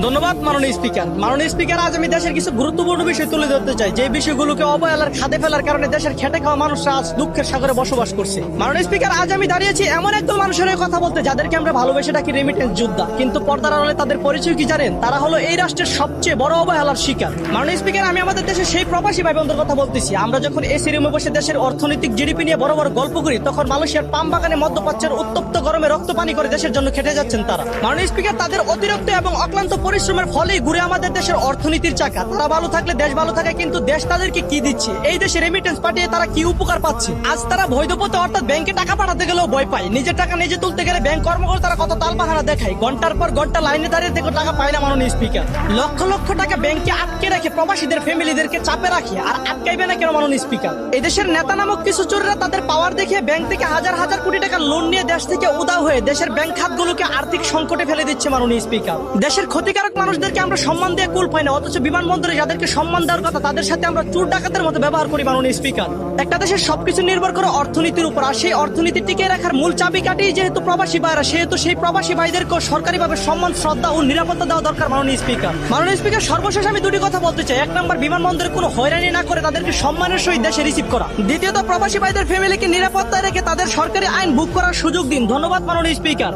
ধন্যবাদ মাননীয় স্পিকার। মাননীয় স্পিকার, আজ আমি দেশের কিছু গুরুত্বপূর্ণ বিষয় তুলে ধরতে চাই, যে বিষয়গুলোকে অবহেলার খাদে ফেলার কারণে দেশের খেটে খাওয়া মানুষরা আজ দুঃখের সাগরে বসবাস করছে। মাননীয় স্পিকার, আজ আমি দাঁড়িয়েছি এমন একদল মানুষের হয়ে কথা বলতে, যাদেরকে আমরা ভালোবেসে ডাকি রেমিটেন্স যোদ্ধা, কিন্তু পর্দার আড়ালে তাদের পরিচয় কি জানেন? তারা হলো এই রাষ্ট্রের সবচেয়ে বড় অবহেলার শিকার। মাননীয় স্পিকার, আমি আমাদের দেশের সেই প্রবাসী ভাই বোনদের কথা বলতেছি। আমরা যখন এসি রুমে বসে দেশের অর্থনৈতিক জিডিপি নিয়ে বড় বড় গল্প করি, তখন মালয়েশিয়ার পাম বাগানে মধ্যপ্রাচ্যের উত্তপ্ত গরমে রক্ত পানি করে দেশের জন্য খেটে যাচ্ছেন তারা। মাননীয় স্পিকার, তাদের অতিরিক্ত এবং অক্লান্ত পরিশ্রমের ফলেই ঘুরে আমাদের দেশের অর্থনীতির চাকা। তারা ভালো থাকলে দেশ ভালো থাকে, কিন্তু দেশ তাদেরকে কি দিচ্ছে? এই দেশে রেমিটেন্স পাঠিয়ে তারা কি উপকার পাচ্ছে? আজ তারা বৈধ পথে অর্থাৎ ব্যাংকে টাকা পাঠাতে গেলেও ভয় পায়। নিজের টাকা নিজে তুলতে গেলে ব্যাংক কর্মকর্তারা কত তালবাহানা দেখায়, ঘন্টার পর ঘন্টা লাইনে দাঁড়িয়ে থেকে টাকা পায় না মাননীয় স্পিকার। লক্ষ লক্ষ টাকা ব্যাংকে আটকে রেখে প্রবাসীদের ফ্যামিলিদেরকে চাপে রাখে, আর আটকাইবে না কেন মাননীয় স্পিকার? এই দেশের নেতা নামক কিছু চোরেরা তাদের পাওয়ার দেখিয়ে ব্যাংক থেকে হাজার হাজার কোটি টাকা লোন নিয়ে দেশ থেকে উধাও হয়ে দেশের ব্যাংক খাতগুলোকে আর্থিক সংকটে ফেলে দিচ্ছে মাননীয় স্পিকার। দেশের ক্ষতিকারক মানুষদেরকে আমরা সম্মান দিয়ে কুল পাই না, অথচ বিমানবন্দরে যাদেরকে সম্মান দেওয়ার কথা তাদের সাথে আমরা চোর ডাকাতের মতো ব্যবহার করি মাননীয় স্পিকার। একটা দেশের সবকিছু নির্ভর করে অর্থনীতির উপর, আর সেই অর্থনীতি টিকিয়ে রাখার মূল চাবিকাঠি যেহেতু প্রবাসী ভাইরা, সেহেতু সেই প্রবাসী ভাইদেরকেও সরকারিভাবে সম্মান, শ্রদ্ধা ও নিরাপত্তা দেওয়া দরকার মাননীয় স্পিকার। মাননীয় স্পিকার, সর্বশেষ আমি দুটি কথা বলতে চাই। এক নম্বর, বিমানবন্দরে কোনো হয়রানি না করে তাদেরকে সম্মানের সহিত দেশে রিসিভ করা। দ্বিতীয়ত, প্রবাসী ভাইদের ফ্যামিলিকে নিরাপত্তায় রেখে তাদের সরকারি আইন বুক করার সুযোগ দিন। ধন্যবাদ মাননীয় স্পিকার।